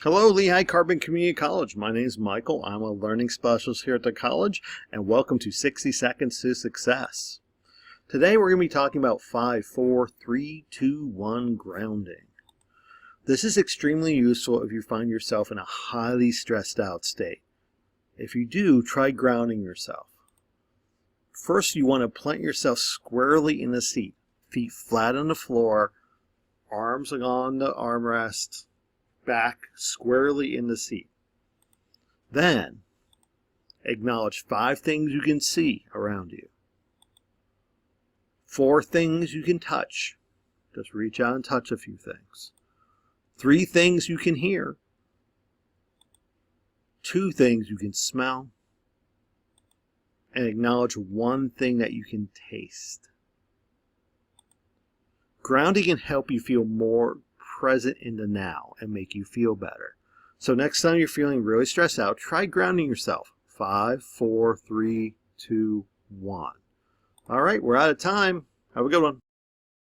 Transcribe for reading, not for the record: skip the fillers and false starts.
Hello, Lehigh Carbon Community College. My name is Michael. I'm a learning specialist here at the college, and welcome to 60 Seconds to Success. Today we're going to be talking about 5, 4, 3, 2, 1 grounding. This is extremely useful if you find yourself in a highly stressed out state. If you do, try grounding yourself. First, you want to plant yourself squarely in the seat, feet flat on the floor, arms on the armrest, back squarely in the seat. Then, acknowledge 5 things you can see around you. 4 things you can touch. Just reach out and touch a few things. 3 things you can hear. 2 things you can smell. And acknowledge 1 thing that you can taste. Grounding can help you feel more present in the now and make you feel better. So next time you're feeling really stressed out, try grounding yourself. 5, 4, 3, 2, 1. All right, we're out of time. Have a good one.